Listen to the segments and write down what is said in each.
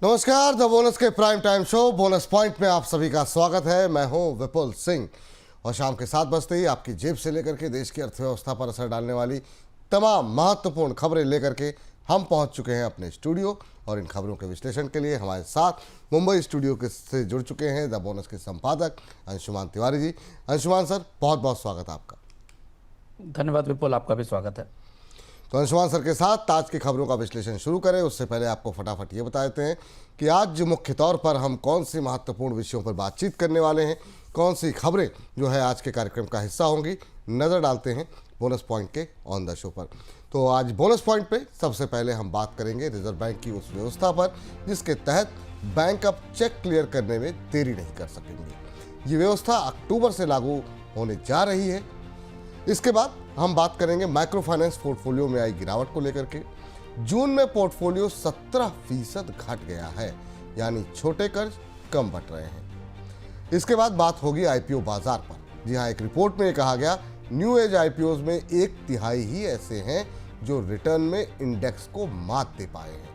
नमस्कार, the bonus के prime time show bonus point में आप सभी का स्वागत है। मैं हूं विपुल सिंह और शाम के 7 बजते ही आपकी जेब से लेकर के देश की अर्थव्यवस्था पर असर डालने वाली तमाम महत्वपूर्ण खबरें लेकर के हम पहुंच चुके हैं अपने स्टूडियो। और इन खबरों के विश्लेषण के लिए हमारे साथ मुंबई स्टूडियो के से जुड़ चुके हैं द बोनस के संपादक अंशुमान तिवारी जी। अंशुमान सर, बहुत बहुत स्वागत आपका। धन्यवाद विपुल, आपका भी स्वागत है। तो अंशुमान सर के साथ आज की खबरों का विश्लेषण शुरू करें उससे पहले आपको फटाफट ये बता देते हैं कि आज मुख्य तौर पर हम कौन सी महत्वपूर्ण विषयों पर बातचीत करने वाले हैं, कौन सी खबरें जो है आज के कार्यक्रम का हिस्सा होंगी, नज़र डालते हैं बोनस पॉइंट के ऑन द शो पर। तो आज बोनस पॉइंट पे सबसे पहले हम बात करेंगे रिजर्व बैंक की उस व्यवस्था पर जिसके तहत बैंक अब चेक क्लियर करने में देरी नहीं कर सकेंगे। ये व्यवस्था अक्टूबर से लागू होने जा रही है। इसके बाद हम बात करेंगे माइक्रो फाइनेंस पोर्टफोलियो में आई गिरावट को लेकर के। जून में पोर्टफोलियो 17% घट गया है, यानी छोटे कर्ज कम बट रहे हैं। इसके बाद बात होगी आईपीओ बाजार पर। जी हाँ, एक रिपोर्ट में कहा गया न्यू एज आईपीओज में 1/3 ही ऐसे हैं जो रिटर्न में इंडेक्स को मात दे पाए हैं।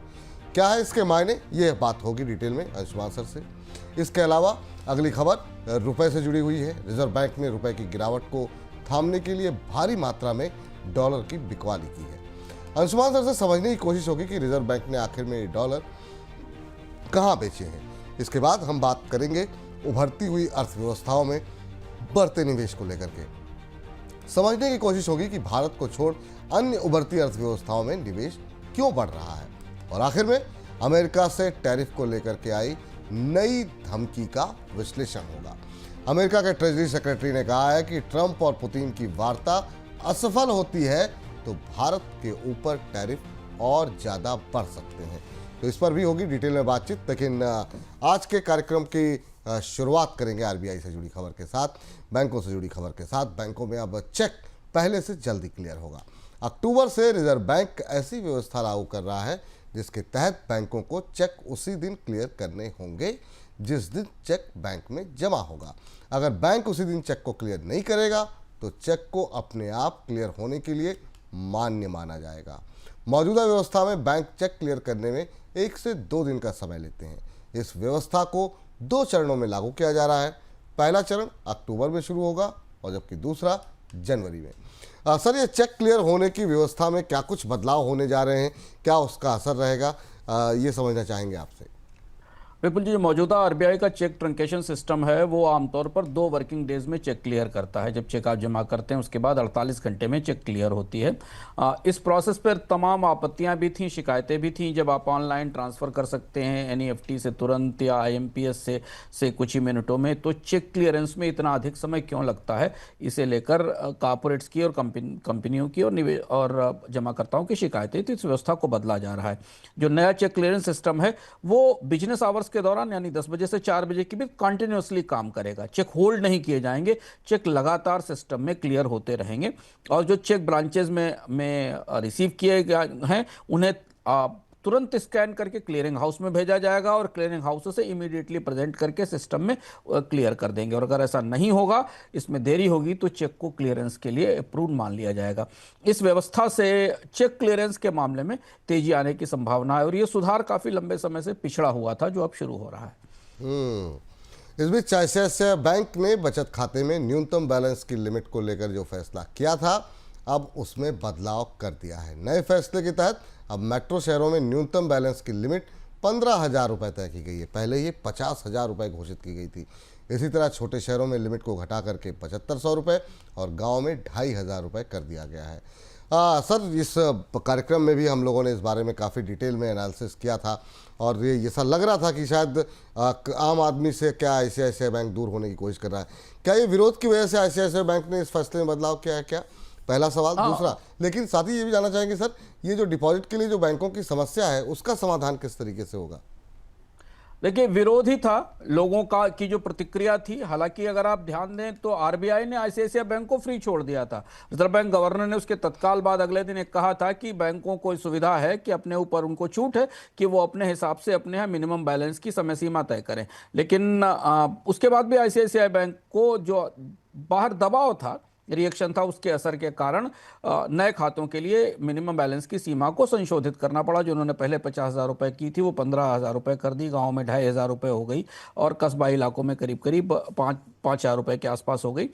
क्या है इसके मायने, ये बात होगी डिटेल में अंशुमान सर से। इसके अलावा अगली खबर रुपए से जुड़ी हुई है। रिजर्व बैंक ने रुपए की गिरावट को थामने के लिए भारी मात्रा में डॉलर की बिकवाली की है। अंशुमान सर से समझने की कोशिश होगी कि रिजर्व बैंक ने आखिर में ये डॉलर कहां बेचे हैं। इसके बाद हम बात करेंगे उभरती हुई अर्थव्यवस्थाओं में बढ़ते निवेश को लेकर के। समझने की कोशिश होगी कि भारत को छोड़ अन्य उभरती अर्थव्यवस्थाओं में निवेश क्यों बढ़ रहा है। और आखिर में अमेरिका से टैरिफ को लेकर के आई नई धमकी का विश्लेषण होगा। अमेरिका के ट्रेजरी सेक्रेटरी ने कहा है कि ट्रंप और पुतिन की वार्ता असफल होती है तो भारत के ऊपर टैरिफ और ज़्यादा बढ़ सकते हैं। तो इस पर भी होगी डिटेल में बातचीत, लेकिन आज के कार्यक्रम की शुरुआत करेंगे आरबीआई से जुड़ी खबर के साथ, बैंकों से जुड़ी खबर के साथ। बैंकों में अब चेक पहले से जल्दी क्लियर होगा। अक्टूबर से रिजर्व बैंक ऐसी व्यवस्था लागू कर रहा है जिसके तहत बैंकों को चेक उसी दिन क्लियर करने होंगे जिस दिन चेक बैंक में जमा होगा। अगर बैंक उसी दिन चेक को क्लियर नहीं करेगा तो चेक को अपने आप क्लियर होने के लिए मान्य माना जाएगा। मौजूदा व्यवस्था में बैंक चेक क्लियर करने में 1 से 2 दिन का समय लेते हैं। इस व्यवस्था को 2 चरणों में लागू किया जा रहा है। पहला चरण अक्टूबर में शुरू होगा और जबकि दूसरा जनवरी में। सर, ये चेक क्लियर होने की व्यवस्था में क्या कुछ बदलाव होने जा रहे हैं, क्या उसका असर रहेगा, ये समझना चाहेंगे आपसे। विपुल जी, जो मौजूदा आरबीआई का चेक ट्रंकेशन सिस्टम है वो आमतौर पर 2 वर्किंग डेज में चेक क्लियर करता है। जब चेक आप जमा करते हैं उसके बाद 48 घंटे में चेक क्लियर होती है। इस प्रोसेस पर तमाम आपत्तियां भी थीं, शिकायतें भी थीं। जब आप ऑनलाइन ट्रांसफ़र कर सकते हैं एनईएफटी से तुरंत या आईएमपीएस से कुछ ही मिनटों में, तो चेक क्लियरेंस में इतना अधिक समय क्यों लगता है, इसे लेकर कॉर्पोरेट्स की और कंपनियों की और जमाकर्ताओं की शिकायतें, तो इस व्यवस्था को बदला जा रहा है। जो नया चेक क्लियरेंस सिस्टम है वो बिजनेस आवर्स के दौरान यानी 10 बजे से 4 बजे के बीच कंटिन्यूअसली काम करेगा। चेक होल्ड नहीं किए जाएंगे, चेक लगातार सिस्टम में क्लियर होते रहेंगे। और जो चेक ब्रांचेज में रिसीव किए गए हैं उन्हें तुरंत स्कैन करके क्लियरिंग हाउस में भेजा जाएगा और क्लियरिंग हाउस से इमीडिएटली प्रेजेंट करके सिस्टम में क्लियर कर देंगे। और अगर ऐसा नहीं होगा, इसमें देरी होगी, तो चेक को क्लियरेंस के लिए अप्रूव मान लिया जाएगा। इस व्यवस्था से चेक क्लियरेंस के मामले में तेजी आने की संभावना है और ये सुधार काफ़ी लंबे समय से पिछड़ा हुआ था जो अब शुरू हो रहा है। इस बीच आईसीआईसीआई बैंक ने बचत खाते में न्यूनतम बैलेंस की लिमिट को लेकर जो फैसला किया था अब उसमें बदलाव कर दिया है। नए फैसले के तहत अब मेट्रो शहरों में न्यूनतम बैलेंस की लिमिट 15,000 रुपये तय की गई है। पहले ये 50,000 रुपये घोषित की गई थी। इसी तरह छोटे शहरों में लिमिट को घटा करके 7500 रुपये और गांव में 2,500 रुपये कर दिया गया है। सर, इस कार्यक्रम में भी हम लोगों ने इस बारे में काफ़ी डिटेल में एनालिसिस किया था और ये ऐसा लग रहा था कि शायद आम आदमी से क्या आईसीआईसीआई बैंक दूर होने की कोशिश कर रहा है। क्या ये विरोध की वजह से आईसीआईसीआई बैंक ने इस फैसले में बदलाव किया है क्या? पहला सवाल। दूसरा, लेकिन साथ ही ये भी जानना चाहेंगे सर, ये जो डिपॉजिट के लिए जो बैंकों की समस्या है उसका समाधान किस तरीके से होगा? देखिए, विरोध ही था लोगों का की जो प्रतिक्रिया थी। हालांकि अगर आप ध्यान दें तो आरबीआई ने आईसीआईसीआई बैंक को फ्री छोड़ दिया था। रिजर्व बैंक गवर्नर ने उसके तत्काल बाद अगले दिन एक कहा था कि बैंकों को सुविधा है कि अपने ऊपर उनको छूट है कि वो अपने हिसाब से अपने यहाँ मिनिमम बैलेंस की समय सीमा तय करें। लेकिन उसके बाद भी आईसीआईसीआई बैंक को जो बाहर दबाव था रिएक्शन था, उसके असर के कारण नए खातों के लिए मिनिमम बैलेंस की सीमा को संशोधित करना पड़ा। जो उन्होंने पहले 50,000 रुपये की थी वो 15,000 रुपये कर दी, गाँव में 2,500 रुपये हो गई और कस्बा इलाकों में करीब करीब 5,000 रुपये के आसपास हो गई।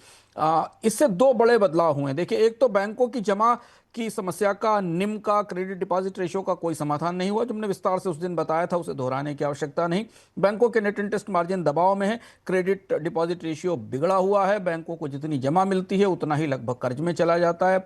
इससे दो बड़े बदलाव हुए हैं। देखिए, एक तो बैंकों की जमा की समस्या का, निम का, क्रेडिट डिपॉजिट रेशियो का कोई समाधान नहीं हुआ। जो हमने विस्तार से उस दिन बताया था, उसे दोहराने की आवश्यकता नहीं। बैंकों के नेट इंटरेस्ट मार्जिन दबाव में है, क्रेडिट डिपॉजिट रेशियो बिगड़ा हुआ है, बैंकों को जितनी जमा मिलती है उतना ही लगभग कर्ज में चला जाता है,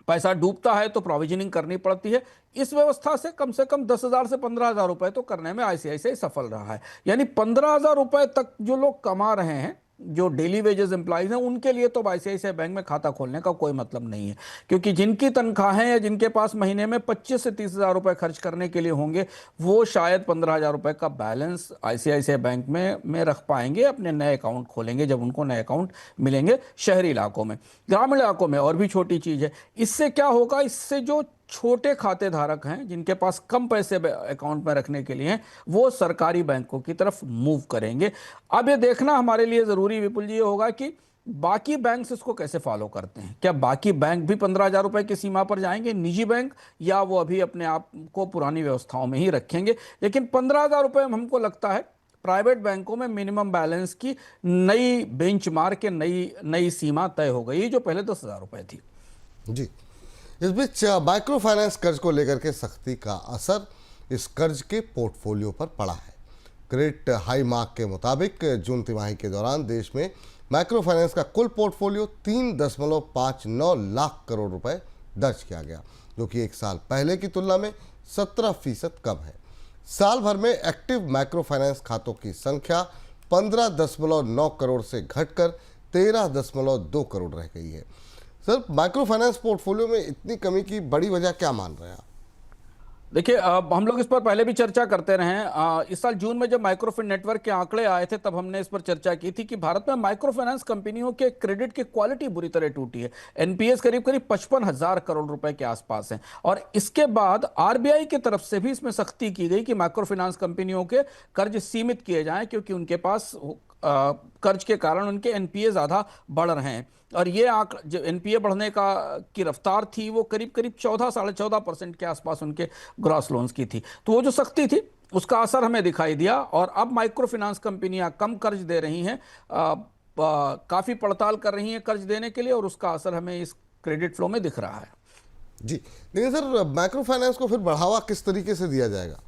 पैसा डूबता है तो प्रोविजनिंग करनी पड़ती है। इस व्यवस्था से कम 10,000 से 15,000 रुपए तो करने में आईसीआईसीआई सफल रहा है। यानी 15,000 रुपए तक जो लोग कमा रहे हैं, जो डेली वेजेस एम्प्लॉइज हैं, उनके लिए तो आईसीआईसीआई बैंक में खाता खोलने का कोई मतलब नहीं है, क्योंकि जिनकी तनख्वाहें या जिनके पास महीने में 25 से 30,000 रुपए खर्च करने के लिए होंगे, वो शायद 15,000 रुपए का बैलेंस आईसीआईसीआई बैंक में रख पाएंगे, अपने नए अकाउंट खोलेंगे जब उनको नए अकाउंट मिलेंगे शहरी इलाकों में। ग्रामीण इलाकों में और भी छोटी चीज़ है, इससे क्या होगा, इससे जो छोटे खाते धारक हैं, जिनके पास कम पैसे अकाउंट में रखने के लिए हैं, वो सरकारी बैंकों की तरफ मूव करेंगे। अब ये देखना हमारे लिए ज़रूरी विपुल जी ये होगा कि बाकी बैंक इसको कैसे फॉलो करते हैं। क्या बाकी बैंक भी 15,000 रुपए की सीमा पर जाएंगे, निजी बैंक, या वो अभी अपने आप को पुरानी व्यवस्थाओं में ही रखेंगे। लेकिन 15,000 रुपए हमको लगता है प्राइवेट बैंकों में मिनिमम बैलेंस की नई बेंचमार्क के नई सीमा तय हो गई, जो पहले 10,000 रुपए थी। जी, इस बीच माइक्रो फाइनेंस कर्ज को लेकर के सख्ती का असर इस कर्ज के पोर्टफोलियो पर पड़ा है। क्रेडिट हाई मार्क के मुताबिक जून तिमाही के दौरान देश में माइक्रो फाइनेंस का कुल पोर्टफोलियो 3.59 लाख करोड़ रुपए दर्ज किया गया, जो कि एक साल पहले की तुलना में 17% कम है। साल भर में एक्टिव माइक्रो फाइनेंस खातों की संख्या 15.9 करोड़ से घटकर 13.2 करोड़ रह गई है। सर, माइक्रो फाइनेंस पोर्टफोलियो में इतनी कमी की बड़ी वजह क्या मान रहे हैं आप? देखिए, हम लोग इस पर पहले भी चर्चा करते रहे हैं। इस साल जून में जब माइक्रोफिन नेटवर्क के आंकड़े आए थे, तब हमने इस पर चर्चा की थी कि भारत में माइक्रो फाइनेंस कंपनियों के क्रेडिट की क्वालिटी बुरी तरह टूटी है। एनपीएस करीब 55,000 करोड़ रुपए के आसपास हैं। और इसके बाद आरबीआई की तरफ से भी इसमें सख्ती की गई कि माइक्रो फाइनेंस कंपनियों के कर्ज सीमित किए जाएं, क्योंकि उनके पास कर्ज के कारण उनके एनपीए ज़्यादा बढ़ रहे हैं। और ये जो एनपीए बढ़ने की रफ्तार थी, वो करीब 14-14.5% के आसपास उनके ग्रॉस लोन्स की थी। तो वो जो सख्ती थी, उसका असर हमें दिखाई दिया और अब माइक्रो फाइनेंस कंपनियां कम कर्ज दे रही हैं, काफ़ी पड़ताल कर रही हैं कर्ज देने के लिए, और उसका असर हमें इस क्रेडिट फ्लो में दिख रहा है। जी, लेकिन सर, माइक्रो फाइनेंस को फिर बढ़ावा किस तरीके से दिया जाएगा?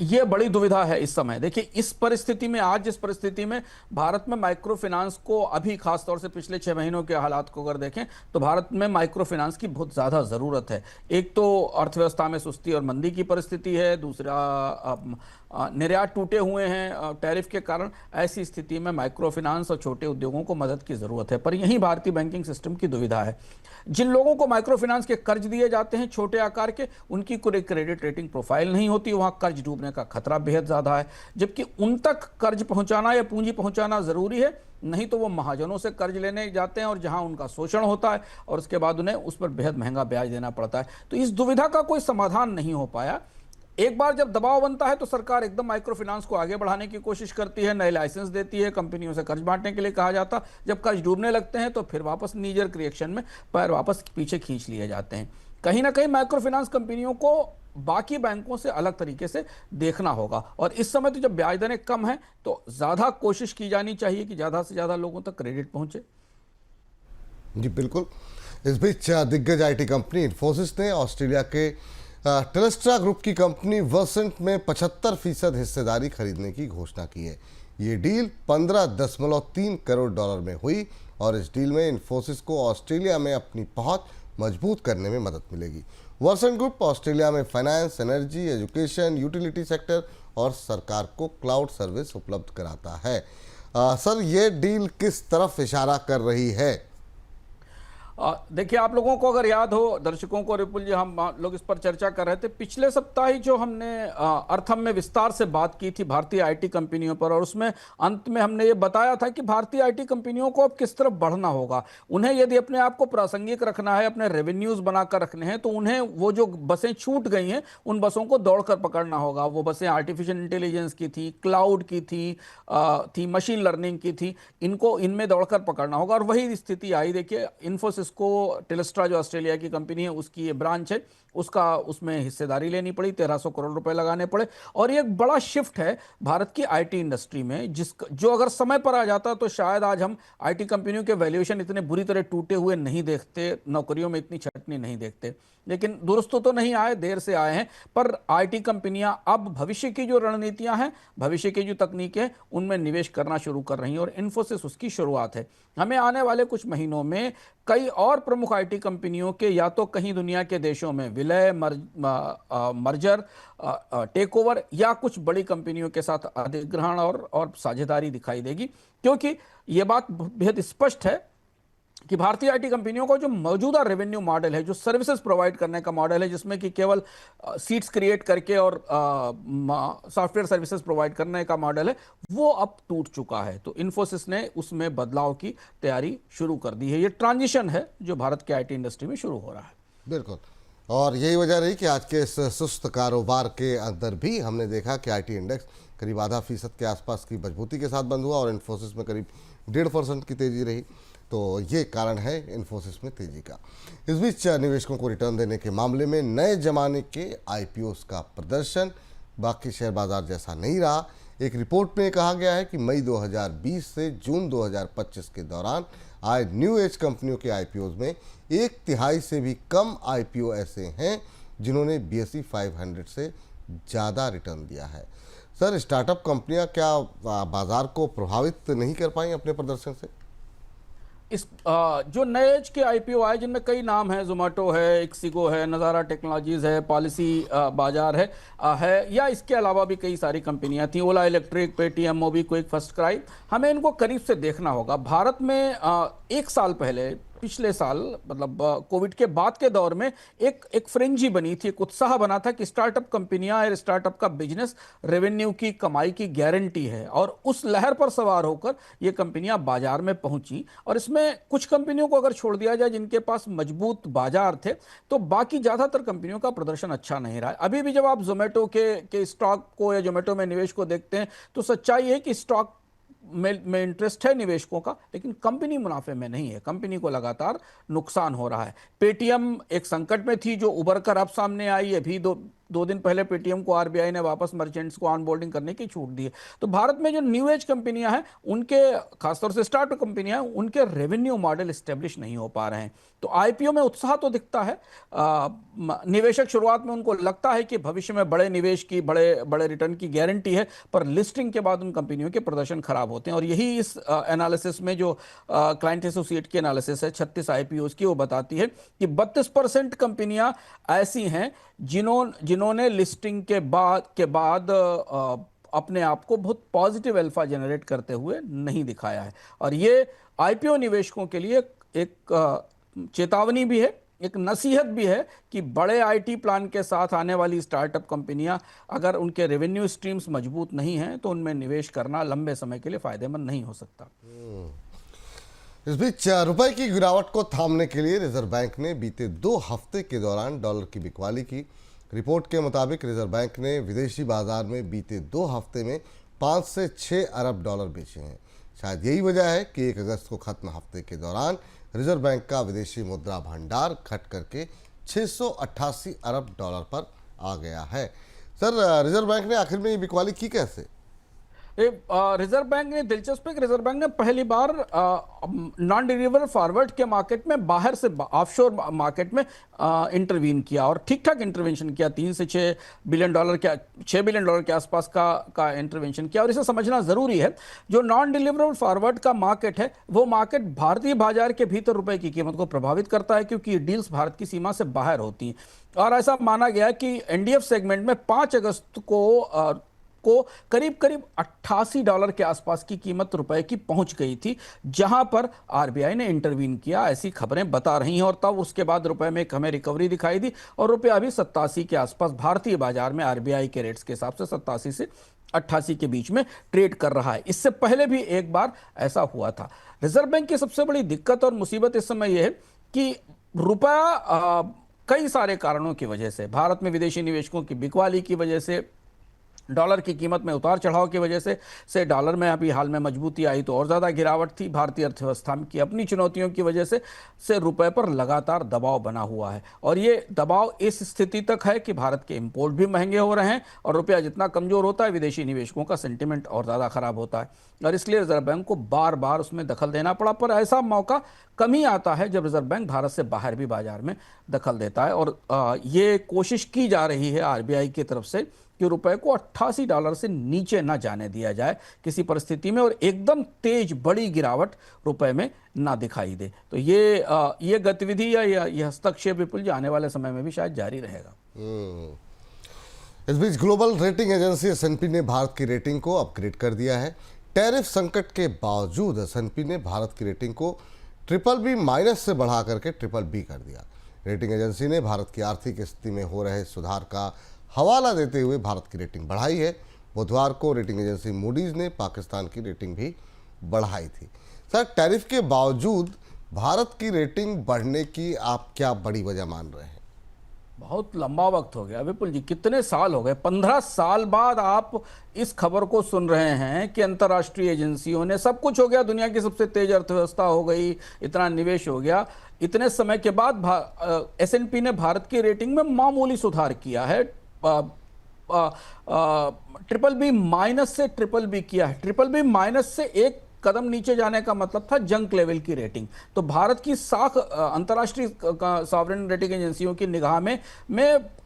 ये बड़ी दुविधा है इस समय। देखिए, इस परिस्थिति में, आज जिस परिस्थिति में भारत में माइक्रो फाइनेंस को, अभी खास तौर से पिछले 6 महीनों के हालात को अगर देखें, तो भारत में माइक्रो फाइनेंस की बहुत ज़्यादा ज़रूरत है। एक तो अर्थव्यवस्था में सुस्ती और मंदी की परिस्थिति है, दूसरा निर्यात टूटे हुए हैं टैरिफ के कारण। ऐसी स्थिति में माइक्रो फाइनेंस और छोटे उद्योगों को मदद की ज़रूरत है। पर यही भारतीय बैंकिंग सिस्टम की दुविधा है। जिन लोगों को माइक्रो फाइनेंस के कर्ज दिए जाते हैं छोटे आकार के, उनकी कोई क्रेडिट रेटिंग प्रोफाइल नहीं होती, वहाँ कर्ज डूबने का खतरा बेहद ज़्यादा है। जबकि उन तक कर्ज पहुँचाना या पूंजी पहुँचाना ज़रूरी है, नहीं तो वो महाजनों से कर्ज लेने जाते हैं और जहां उनका शोषण होता है, और उसके बाद उन्हें उस पर बेहद महंगा ब्याज देना पड़ता है। तो इस दुविधा का कोई समाधान नहीं हो पाया। एक बार जब दबाव बनता है तो सरकार एकदम माइक्रो फाइनेंस को आगे बढ़ाने की कोशिश करती है, नए लाइसेंस देती है, कंपनियों से कर्ज बांटने के लिए कहा जाता। जब कर्ज डूबने लगते हैं तो फिर वापस नीजर रिएक्शन में पैर वापस पीछे खींच लिए जाते हैं। कहीं ना कहीं माइक्रो फाइनेंस कंपनियों को बाकी बैंकों से अलग तरीके से देखना होगा। और इस समय तो जब ब्याज दरें कम हैं, तो ज़्यादा कोशिश की जानी चाहिए कि ज़्यादा से ज़्यादा लोगों तक क्रेडिट पहुंचे। जी बिल्कुल। इस बीच दिग्गज आईटी कंपनी इन्फोसिस ने ऑस्ट्रेलिया के टेलेस्ट्रा ग्रुप की कंपनी वर्सेंट में 75% हिस्सेदारी खरीदने की घोषणा की है। ये डील 15.3 करोड़ डॉलर में हुई और इस डील में इन्फोसिस को ऑस्ट्रेलिया में अपनी पहुंच मजबूत करने में मदद मिलेगी। वर्सेंट ग्रुप ऑस्ट्रेलिया में finance, energy, education, utility sector और सरकार को क्लाउड सर्विस उपलब्ध कराता है। सर, ये डील किस तरफ इशारा कर रही है? देखिए, आप लोगों को अगर याद हो, दर्शकों को, रिपुल जी, हम लोग इस पर चर्चा कर रहे थे पिछले सप्ताह ही, जो हमने अर्थम में विस्तार से बात की थी भारतीय आईटी कंपनियों पर, और उसमें अंत में हमने ये बताया था कि भारतीय आईटी कंपनियों को अब किस तरफ बढ़ना होगा। उन्हें यदि अपने आप को प्रासंगिक रखना है, अपने रेवेन्यूज बनाकर रखने हैं, तो उन्हें वो जो बसें छूट गई हैं उन बसों को दौड़कर पकड़ना होगा। वो बसें आर्टिफिशियल इंटेलिजेंस की थी, क्लाउड की थी मशीन लर्निंग की थी, इनको इनमें दौड़कर पकड़ना होगा। और वही स्थिति आई। देखिए, इन्फोसिस को टेलेस्ट्रा, जो ऑस्ट्रेलिया की कंपनी है, उसकी ये ब्रांच है, उसका उसमें हिस्सेदारी लेनी पड़ी, 1300 करोड़ रुपए लगाने पड़े। और ये एक बड़ा शिफ्ट है भारत की आईटी इंडस्ट्री में, जो अगर समय पर आ जाता तो शायद आज हम आईटी कंपनियों के वैल्यूएशन इतने बुरी तरह टूटे हुए नहीं देखते, नौकरियों में इतनी छटनी नहीं देखते। लेकिन दुरुस्त तो नहीं आए, देर से आए हैं। पर आईटी कंपनियां अब भविष्य की जो रणनीतियां हैं, भविष्य की जो तकनीकें हैं, उनमें निवेश करना शुरू कर रही हैं, और इन्फोसिस उसकी शुरुआत है। हमें आने वाले कुछ महीनों में कई और प्रमुख आईटी कंपनियों के या तो कहीं दुनिया के देशों में विलय, मर्जर, टेक ओवर, या कुछ बड़ी कंपनियों के साथ अधिग्रहण और साझेदारी दिखाई देगी। क्योंकि यह बात बेहद स्पष्ट है कि भारतीय आईटी कंपनियों का जो मौजूदा रेवेन्यू मॉडल है, जो सर्विसेज प्रोवाइड करने का मॉडल है, जिसमें कि केवल सीट्स क्रिएट करके और सॉफ्टवेयर सर्विसेज प्रोवाइड करने का मॉडल है, वो अब टूट चुका है। तो इन्फोसिस ने उसमें बदलाव की तैयारी शुरू कर दी है। ये ट्रांजिशन है जो भारत के आईटी इंडस्ट्री में शुरू हो रहा है। बिल्कुल। और यही वजह रही कि आज के इस सुस्त कारोबार के अंदर भी हमने देखा कि आईटी इंडेक्स करीब 0.5% के आसपास की मजबूती के साथ बंद हुआ, और इन्फोसिस में करीब 1.5% की तेजी रही। तो ये कारण है इन्फोसिस में तेजी का। इस बीच निवेशकों को रिटर्न देने के मामले में नए जमाने के आईपीओस का प्रदर्शन बाकी शेयर बाजार जैसा नहीं रहा। एक रिपोर्ट में कहा गया है कि मई 2020 से जून 2025 के दौरान आए न्यू एज कंपनियों के आईपीओस में 1/3 से भी कम आईपीओ ऐसे हैं जिन्होंने BSE 500 से ज़्यादा रिटर्न दिया है। सर, स्टार्टअप कंपनियां क्या बाजार को प्रभावित नहीं कर पाई अपने प्रदर्शन से? इस जो नए एज के आईपीओ आए, जिनमें कई नाम हैं, जोमेटो है, इक्सिगो है, नज़ारा टेक्नोलॉजीज है, पॉलिसी बाजार है, या इसके अलावा भी कई सारी कंपनियां थी, Ola electric, Paytm, MobiKwik, FirstCry. हमें इनको करीब से देखना होगा। भारत में एक साल पहले, पिछले साल, मतलब कोविड के बाद के दौर में एक फ्रेंजी बनी थी, एक उत्साह बना था कि स्टार्टअप कंपनियां और स्टार्टअप का बिजनेस रेवेन्यू की, कमाई की गारंटी है। और उस लहर पर सवार होकर ये कंपनियां बाजार में पहुंची। और इसमें कुछ कंपनियों को अगर छोड़ दिया जाए जिनके पास मजबूत बाजार थे, तो बाकी ज्यादातर कंपनियों का प्रदर्शन अच्छा नहीं रहा है। अभी भी जब आप जोमेटो के स्टॉक को या जोमेटो में निवेश को देखते हैं, तो सच्चाई है कि स्टॉक में इंटरेस्ट है निवेशकों का, लेकिन कंपनी मुनाफे में नहीं है। कंपनी को लगातार नुकसान हो रहा है। पेटीएम एक संकट में थी, जो उभर कर अब सामने आई है। अभी दो दिन पहले पेटीएम को आरबीआई ने वापस मर्चेंट्स को ऑनबोर्डिंग करने की छूट दी है। तो भारत में जो न्यू एज कंपनियां हैं, उनके, खासतौर से स्टार्टअप कंपनियां हैं, उनके रेवेन्यू मॉडल स्टेब्लिश नहीं हो पा रहे हैं। तो आईपीओ में उत्साह तो दिखता है। निवेशक शुरुआत में उनको लगता है कि भविष्य में बड़े निवेश की, बड़े बड़े रिटर्न की गारंटी है, पर लिस्टिंग के बाद उन कंपनियों के प्रदर्शन खराब होते हैं। और यही इस एनालिसिस में, जो क्लाइंट एसोसिएट की एनालिसिस है 36 आईपीओस की, वो बताती है कि 32% कंपनियां ऐसी हैं जिन्होंने लिस्टिंग के बाद अपने आप को बहुत पॉजिटिव अल्फा जनरेट करते हुए नहीं दिखाया है। और ये आईपीओ निवेशकों के लिए एक चेतावनी भी है, एक नसीहत भी है कि बड़े आईटी प्लान के साथ आने वाली स्टार्टअप कंपनियां, अगर उनके रेवेन्यू स्ट्रीम्स मजबूत नहीं हैं, तो उनमें निवेश करना लंबे समय के लिए फायदेमंद नहीं हो सकता। इस बीच रुपए की गिरावट को थामने के लिए रिजर्व बैंक ने बीते 2 हफ्ते के दौरान डॉलर की बिकवाली की। रिपोर्ट के मुताबिक रिजर्व बैंक ने विदेशी बाजार में बीते 2 हफ्ते में 5 से 6 अरब डॉलर बेचे हैं। शायद यही वजह है कि 1 अगस्त को खत्म हफ्ते के दौरान रिजर्व बैंक का विदेशी मुद्रा भंडार घट करके 688 अरब डॉलर पर आ गया है। सर, रिजर्व बैंक ने आखिर में ये बिकवाली की कैसे? रिजर्व बैंक ने, दिलचस्प है कि रिजर्व बैंक ने पहली बार नॉन डिलीवरेबल फॉरवर्ड के मार्केट में, बाहर से ऑफशोर मार्केट में इंटरवीन किया, और ठीक ठाक इंटरवेंशन किया। 3 से 6 बिलियन डॉलर के, 6 बिलियन डॉलर के आसपास का इंटरवेंशन किया। और इसे समझना जरूरी है, जो नॉन डिलीवरेबल फॉरवर्ड का मार्केट है, वो मार्केट भारतीय बाजार के भीतर रुपए की कीमत को प्रभावित करता है, क्योंकि डील्स भारत की सीमा से बाहर होती हैं। और ऐसा माना गया कि एनडीएफ सेगमेंट में 5 अगस्त को को करीब करीब $88 के आसपास की कीमत रुपए की पहुंच गई थी, जहां पर आरबीआई ने इंटरवीन किया, ऐसी खबरें बता रही हैं। और तब उसके बाद रुपए में हमें रिकवरी दिखाई दी और रुपया अभी 87 के आसपास भारतीय बाजार में आरबीआई के रेट्स के हिसाब से 87 से 88 के बीच में ट्रेड कर रहा है। इससे पहले भी एक बार ऐसा हुआ था। रिजर्व बैंक की सबसे बड़ी दिक्कत और मुसीबत इस समय यह है कि रुपया कई सारे कारणों की वजह से, भारत में विदेशी निवेशकों की बिकवाली की वजह से, डॉलर की कीमत में उतार चढ़ाव की वजह से डॉलर में अभी हाल में मजबूती आई तो और ज़्यादा गिरावट थी, भारतीय अर्थव्यवस्था की अपनी चुनौतियों की वजह से रुपए पर लगातार दबाव बना हुआ है। और ये दबाव इस स्थिति तक है कि भारत के इंपोर्ट भी महंगे हो रहे हैं और रुपया जितना कमज़ोर होता है विदेशी निवेशकों का सेंटिमेंट और ज़्यादा खराब होता है। और इसलिए रिजर्व बैंक को बार बार उसमें दखल देना पड़ा। पर ऐसा मौका कम ही आता है जब रिजर्व बैंक भारत से बाहर भी बाजार में दखल देता है। और ये कोशिश की जा रही है आरबीआई की तरफ से कि रुपए को $88 से नीचे ना जाने दिया जाए किसी परिस्थिति में, और एकदम तेज बड़ी गिरावट रुपए में ना दिखाई दे। तो ये गतिविधि या ये हस्तक्षेप विपुल जी आने वाले समय में भी शायद जारी रहेगा। इस बीच ग्लोबल रेटिंग एजेंसी एस&पी ने भारत की रेटिंग को अपग्रेड कर दिया है। टैरिफ संकट के बावजूद एस&पी ने भारत की रेटिंग को BBB- से बढ़ा करके BBB कर दिया। रेटिंग एजेंसी ने भारत की आर्थिक स्थिति में हो रहे सुधार का हवाला देते हुए भारत की रेटिंग बढ़ाई है। बुधवार को रेटिंग एजेंसी मूडीज ने पाकिस्तान की रेटिंग भी बढ़ाई थी। सर, टैरिफ के बावजूद भारत की रेटिंग बढ़ने की आप क्या बड़ी वजह मान रहे हैं? बहुत लंबा वक्त हो गया विपुल जी, कितने साल हो गए, 15 साल बाद आप इस खबर को सुन रहे हैं कि अंतर्राष्ट्रीय एजेंसियों ने, सब कुछ हो गया, दुनिया की सबसे तेज अर्थव्यवस्था हो गई, इतना निवेश हो गया, इतने समय के बाद एस&पी ने भारत की रेटिंग में मामूली सुधार किया है। BBB- से BBB किया है। BBB- से एक कदम नीचे जाने का मतलब था जंक लेवल की रेटिंग। तो भारत की साख अंतर्राष्ट्रीय सॉवरेन रेटिंग एजेंसियों की निगाह में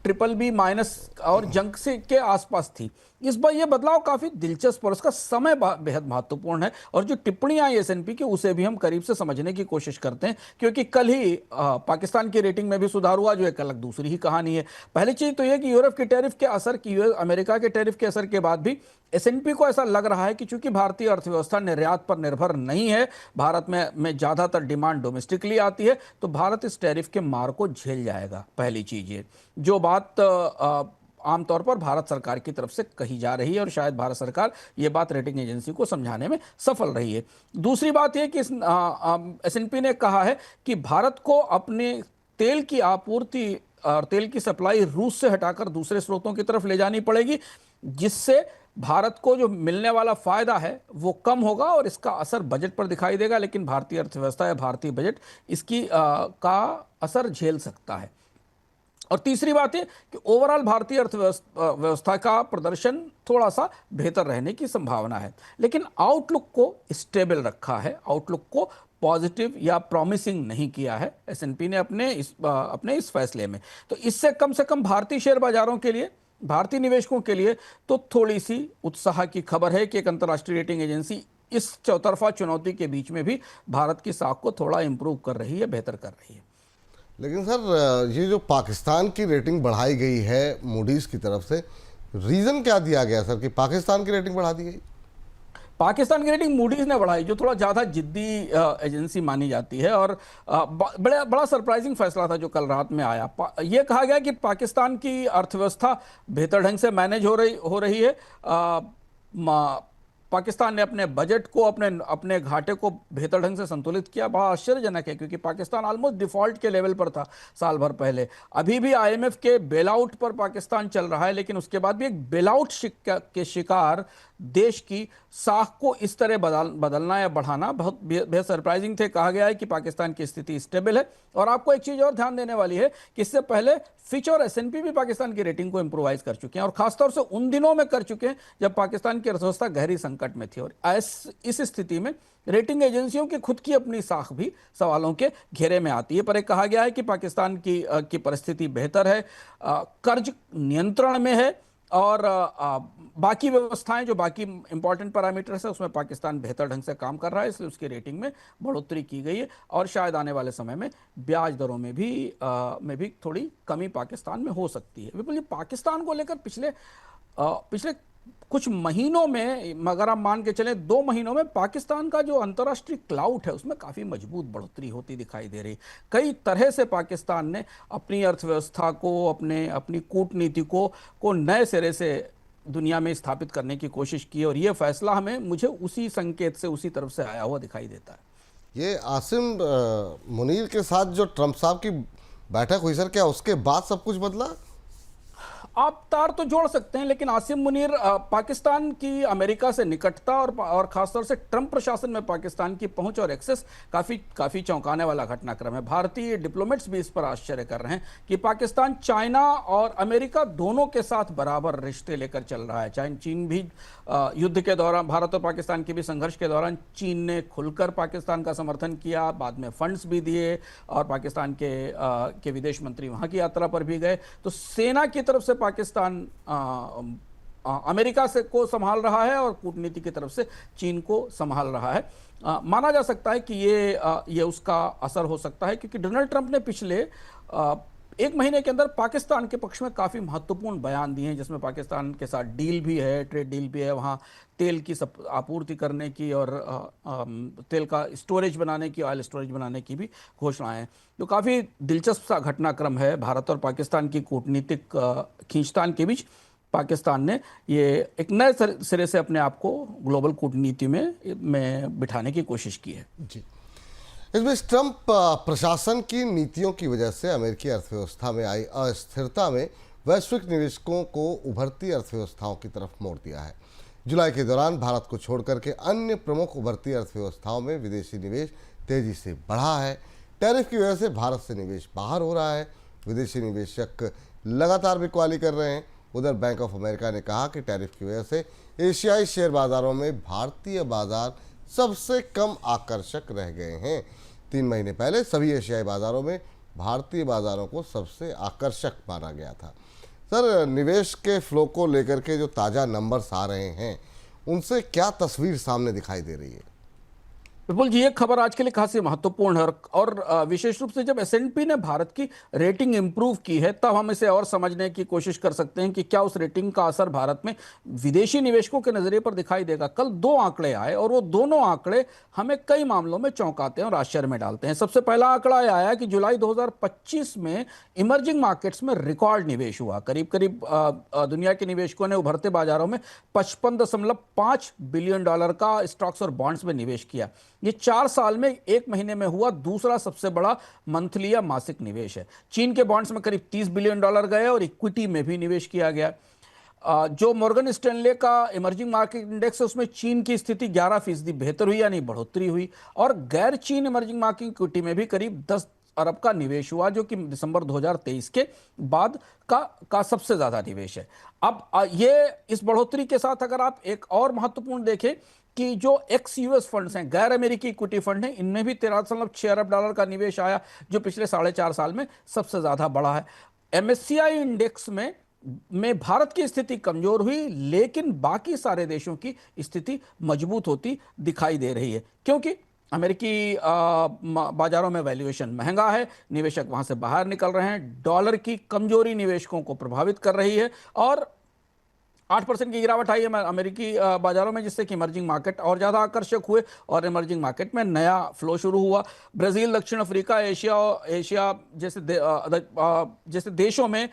BBB- और जंक से के आसपास थी। इस बार ये बदलाव काफी दिलचस्प और उसका समय बेहद महत्वपूर्ण है। और जो टिप्पणियां आई एस&पी की, उसे भी हम करीब से समझने की कोशिश करते हैं, क्योंकि कल ही पाकिस्तान की रेटिंग में भी सुधार हुआ, जो एक अलग दूसरी ही कहानी है। पहली चीज तो यह कि यूरोप के टैरिफ के असर की, अमेरिका के टैरिफ के असर के बाद भी एस&पी को ऐसा लग रहा है कि चूंकि भारतीय अर्थव्यवस्था निर्यात पर निर्भर नहीं है, भारत में ज्यादातर डिमांड डोमेस्टिकली आती है, तो भारत इस टैरिफ के मार को झेल जाएगा। पहली चीज ये, जो बात आमतौर पर भारत सरकार की तरफ से कही जा रही है, और शायद भारत सरकार ये बात रेटिंग एजेंसी को समझाने में सफल रही है। दूसरी बात यह कि एस&पी ने कहा है कि भारत को अपने तेल की आपूर्ति और तेल की सप्लाई रूस से हटाकर दूसरे स्रोतों की तरफ ले जानी पड़ेगी, जिससे भारत को जो मिलने वाला फायदा है वो कम होगा और इसका असर बजट पर दिखाई देगा। लेकिन भारतीय अर्थव्यवस्था या भारतीय बजट इसकी का असर झेल सकता है। और तीसरी बात है कि ओवरऑल भारतीय अर्थव्यवस्था का प्रदर्शन थोड़ा सा बेहतर रहने की संभावना है, लेकिन आउटलुक को स्टेबल रखा है, आउटलुक को पॉजिटिव या प्रॉमिसिंग नहीं किया है एस&पी ने अपने इस फैसले में। तो इससे कम से कम भारतीय शेयर बाजारों के लिए, भारतीय निवेशकों के लिए तो थोड़ी सी उत्साह की खबर है कि एक अंतर्राष्ट्रीय रेटिंग एजेंसी इस चौतरफा चुनौती के बीच में भी भारत की साख को थोड़ा इंप्रूव कर रही है, बेहतर कर रही है। लेकिन सर, ये जो पाकिस्तान की रेटिंग बढ़ाई गई है मूडीज की तरफ से, रीजन क्या दिया गया सर कि पाकिस्तान की रेटिंग बढ़ा दी गई? पाकिस्तान की रेटिंग मूडीज ने बढ़ाई, जो थोड़ा ज़्यादा जिद्दी एजेंसी मानी जाती है। और बड़ा सरप्राइजिंग फैसला था जो कल रात में आया। यह कहा गया कि पाकिस्तान की अर्थव्यवस्था बेहतर ढंग से मैनेज हो रही है। पाकिस्तान ने अपने बजट को, अपने घाटे को बेहतर ढंग से संतुलित किया। बड़ा आश्चर्यजनक है, क्योंकि पाकिस्तान ऑलमोस्ट डिफॉल्ट के लेवल पर था साल भर पहले। अभी भी आईएमएफ के बेलआउट पर पाकिस्तान चल रहा है, लेकिन उसके बाद भी एक बेलआउट के शिकार देश की साख को इस तरह बदलना या बढ़ाना बहुत बेहद सरप्राइजिंग थे। कहा गया है कि पाकिस्तान की स्थिति स्टेबल है। और आपको एक चीज और ध्यान देने वाली है कि इससे पहले फिच और एस&पी भी पाकिस्तान की रेटिंग को इंप्रूवाइज कर चुके हैं, और खासतौर से उन दिनों में कर चुके हैं जब पाकिस्तान की अर्थव्यवस्था गहरी संकट में थी। और इस स्थिति में रेटिंग एजेंसियों की खुद की अपनी साख भी सवालों के घेरे में आती है। पर कहा गया है कि पाकिस्तान की परिस्थिति बेहतर है, कर्ज नियंत्रण में है, और बाकी व्यवस्थाएं, जो बाकी इंपॉर्टेंट पैरामीटर्स है, उसमें पाकिस्तान बेहतर ढंग से काम कर रहा है, इसलिए उसकी रेटिंग में बढ़ोतरी की गई है। और शायद आने वाले समय में ब्याज दरों में भी थोड़ी कमी पाकिस्तान में हो सकती है। विपुल जी, पाकिस्तान को लेकर पिछले कुछ महीनों में, अगर आप मान के चलें 2 महीनों में, पाकिस्तान का जो अंतर्राष्ट्रीय क्लाउट है उसमें काफ़ी मजबूत बढ़ोतरी होती दिखाई दे रही। कई तरह से पाकिस्तान ने अपनी अर्थव्यवस्था को, अपनी कूटनीति को नए सिरे से दुनिया में स्थापित करने की कोशिश की, और ये फैसला हमें, मुझे उसी संकेत से, उसी तरफ से आया हुआ दिखाई देता है। ये आसिम मुनीर के साथ जो ट्रंप साहब की बैठक हुई सर, क्या उसके बाद सब कुछ बदला? आप तार तो जोड़ सकते हैं, लेकिन आसिम मुनीर, पाकिस्तान की अमेरिका से निकटता और खासतौर से ट्रंप प्रशासन में पाकिस्तान की पहुंच और एक्सेस काफी चौंकाने वाला घटनाक्रम है। भारतीय डिप्लोमेट्स भी इस पर आश्चर्य कर रहे हैं कि पाकिस्तान चाइना और अमेरिका दोनों के साथ बराबर रिश्ते लेकर चल रहा है। चीन भी युद्ध के दौरान, भारत और पाकिस्तान के भी संघर्ष के दौरान चीन ने खुलकर पाकिस्तान का समर्थन किया, बाद में फंड्स भी दिए, और पाकिस्तान के विदेश मंत्री वहां की यात्रा पर भी गए। तो सेना की तरफ से पाकिस्तान अमेरिका से को संभाल रहा है और कूटनीति की तरफ से चीन को संभाल रहा है। माना जा सकता है कि ये उसका असर हो सकता है, क्योंकि डोनाल्ड ट्रंप ने पिछले 1 महीने के अंदर पाकिस्तान के पक्ष में काफ़ी महत्वपूर्ण बयान दिए हैं, जिसमें पाकिस्तान के साथ डील भी है, ट्रेड डील भी है, वहाँ तेल की आपूर्ति करने की और तेल का स्टोरेज बनाने की, ऑयल स्टोरेज बनाने की भी घोषणाएं हैं। तो काफ़ी दिलचस्प सा घटनाक्रम है। भारत और पाकिस्तान की कूटनीतिक खींचतान के बीच पाकिस्तान ने ये एक नए सिरे से अपने आप को ग्लोबल कूटनीति में बिठाने की कोशिश की है। जी, इस बीच ट्रंप प्रशासन की नीतियों की वजह से अमेरिकी अर्थव्यवस्था में आई अस्थिरता में वैश्विक निवेशकों को उभरती अर्थव्यवस्थाओं की तरफ मोड़ दिया है। जुलाई के दौरान भारत को छोड़कर के अन्य प्रमुख उभरती अर्थव्यवस्थाओं में विदेशी निवेश तेजी से बढ़ा है। टैरिफ की वजह से भारत से निवेश बाहर हो रहा है, विदेशी निवेशक लगातार बिकवाली कर रहे हैं। उधर बैंक ऑफ अमेरिका ने कहा कि टैरिफ की वजह से एशियाई शेयर बाजारों में भारतीय बाजार सबसे कम आकर्षक रह गए हैं। 3 महीने पहले सभी एशियाई बाजारों में भारतीय बाजारों को सबसे आकर्षक माना गया था। सर, निवेश के फ्लो को लेकर के जो ताज़ा नंबर्स आ रहे हैं, उनसे क्या तस्वीर सामने दिखाई दे रही है? विपुल जी, ये खबर आज के लिए खासी महत्वपूर्ण है, और विशेष रूप से जब एस&पी ने भारत की रेटिंग इंप्रूव की है, तब हम इसे और समझने की कोशिश कर सकते हैं कि क्या उस रेटिंग का असर भारत में विदेशी निवेशकों के नजरिए पर दिखाई देगा। कल 2 आंकड़े आए, और वो दोनों आंकड़े हमें कई मामलों में चौंकाते हैं और आश्चर्य में डालते हैं। सबसे पहला आंकड़ा यह आया कि जुलाई 2025 में इमर्जिंग मार्केट्स में रिकॉर्ड निवेश हुआ। करीब करीब दुनिया के निवेशकों ने उभरते बाजारों में $55.5 बिलियन का स्टॉक्स और बॉन्ड्स में निवेश किया। ये 4 साल में 1 महीने में हुआ दूसरा सबसे बड़ा मंथली या मासिक निवेश है। चीन के बॉन्ड्स में करीब $30 बिलियन गए, और इक्विटी में भी निवेश किया गया। जो मॉर्गन स्टैनले का इमर्जिंग मार्केट इंडेक्स है, उसमें चीन की स्थिति 11% बेहतर हुई, यानी बढ़ोतरी हुई, और गैर चीन इमर्जिंग मार्केट इक्विटी में भी करीब 10 अरब का निवेश हुआ, जो कि दिसंबर 2023 के बाद का सबसे ज्यादा निवेश है। अब ये इस बढ़ोतरी के साथ अगर आप एक और महत्वपूर्ण देखें कि जो एक्स यूएस फंड्स हैं, गैर अमेरिकी इक्विटी फंड हैं, इनमें भी $13.6 अरब का निवेश आया, जो पिछले 4.5 साल में सबसे ज्यादा बढ़ा है। MSCI इंडेक्स में भारत की स्थिति कमजोर हुई, लेकिन बाकी सारे देशों की स्थिति मजबूत होती दिखाई दे रही है, क्योंकि अमेरिकी बाजारों में वैल्यूएशन महंगा है, निवेशक वहां से बाहर निकल रहे हैं, डॉलर की कमजोरी निवेशकों को प्रभावित कर रही है, और 8% की गिरावट आई है अमेरिकी बाजारों में, जिससे कि इमर्जिंग मार्केट और ज़्यादा आकर्षक हुए, और इमर्जिंग मार्केट में नया फ्लो शुरू हुआ। ब्राज़ील, दक्षिण अफ्रीका, एशिया जैसे देशों में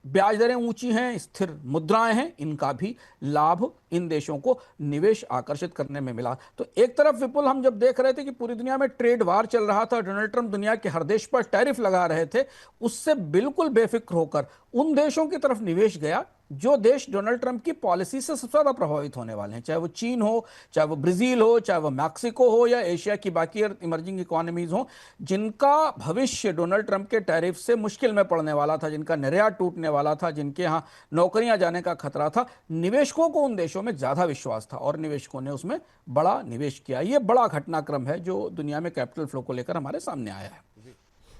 ब्याज दरें ऊंची हैं, स्थिर मुद्राएं हैं, इनका भी लाभ इन देशों को निवेश आकर्षित करने में मिला। तो एक तरफ विपुल, हम जब देख रहे थे कि पूरी दुनिया में ट्रेड वार चल रहा था, डोनाल्ड ट्रंप दुनिया के हर देश पर टैरिफ लगा रहे थे, उससे बिल्कुल बेफिक्र होकर उन देशों की तरफ निवेश गया जो देश डोनाल्ड ट्रंप की पॉलिसी से सबसे ज्यादा प्रभावित होने वाले हैं, चाहे वो चीन हो, चाहे वो ब्राजील हो, चाहे वो मैक्सिको हो, या एशिया की बाकी इमर्जिंग इकोनॉमीज हो, जिनका भविष्य डोनाल्ड ट्रंप के टैरिफ से मुश्किल में पड़ने वाला था, जिनका निर्यात टूटने वाला था, जिनके यहाँ नौकरियां जाने का खतरा था। निवेशकों को उन देशों में ज्यादा विश्वास था, और निवेशकों ने उसमें बड़ा निवेश किया। यह बड़ा घटनाक्रम है जो दुनिया में कैपिटल फ्लो को लेकर हमारे सामने आया है।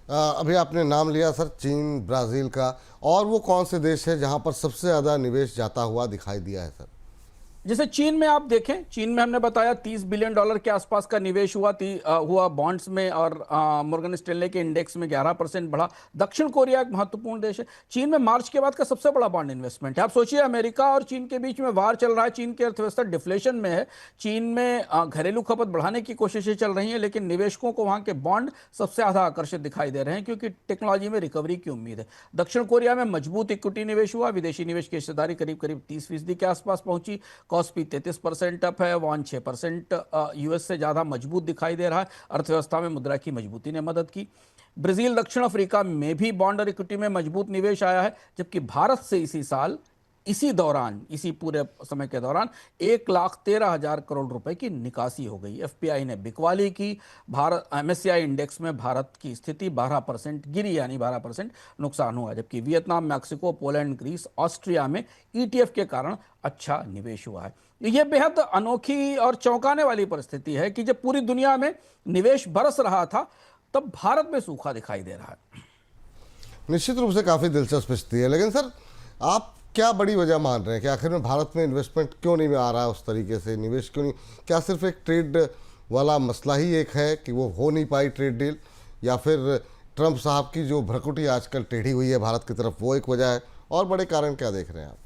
अभी आपने नाम लिया सर चीन, ब्राज़ील का, और वो कौन से देश है जहां पर सबसे ज़्यादा निवेश जाता हुआ दिखाई दिया है सर? जैसे चीन में आप देखें, चीन में हमने बताया $30 बिलियन के आसपास का निवेश हुआ बॉन्ड्स में, और मॉर्गन स्टैनले के इंडेक्स में 11% बढ़ा। दक्षिण कोरिया एक महत्वपूर्ण देश है। चीन में मार्च के बाद का सबसे बड़ा बॉन्ड इन्वेस्टमेंट है। आप सोचिए, अमेरिका और चीन के बीच में वार चल रहा है, चीन की अर्थव्यवस्था डिफ्लेशन में है, चीन में घरेलू खपत बढ़ाने की कोशिशें चल रही हैं, लेकिन निवेशकों को वहां के बॉन्ड सबसे ज्यादा आकर्षित दिखाई दे रहे हैं, क्योंकि टेक्नोलॉजी में रिकवरी की उम्मीद है। दक्षिण कोरिया में मजबूत इक्विटी निवेश हुआ, विदेशी निवेश की हिस्सेदारी करीब करीब 30% के आसपास पहुंची। कॉस्पी 33% अप है, वॉन 6% यूएस से ज़्यादा मजबूत दिखाई दे रहा है। अर्थव्यवस्था में मुद्रा की मजबूती ने मदद की। ब्राजील, दक्षिण अफ्रीका में भी बॉन्ड और इक्विटी में मजबूत निवेश आया है, जबकि भारत से इसी साल इसी पूरे समय के दौरान 1,13,000 करोड़ रुपए की निकासी हो गई। एफपीआई ने बिकवाली की। भारत एमएससीआई इंडेक्स में भारत की स्थिति 12% गिरी, यानी 12% नुकसान हुआ, जबकि Vietnam, Mexico, Poland, Greece, Austria में ईटीएफ के कारण अच्छा निवेश हुआ है। यह बेहद अनोखी और चौंकाने वाली परिस्थिति है कि जब पूरी दुनिया में निवेश बरस रहा था, तब भारत में सूखा दिखाई दे रहा है। निश्चित रूप से काफ़ी दिलचस्प स्थिति है, लेकिन सर आप क्या बड़ी वजह मान रहे हैं कि आखिर में भारत में इन्वेस्टमेंट क्यों नहीं आ रहा है, उस तरीके से निवेश क्यों नहीं? क्या सिर्फ एक ट्रेड वाला मसला ही एक है कि वो हो नहीं पाई ट्रेड डील, या फिर ट्रंप साहब की जो भ्रकुटी आजकल टेढ़ी हुई है भारत की तरफ, वो एक वजह है? और बड़े कारण क्या देख रहे हैं आप?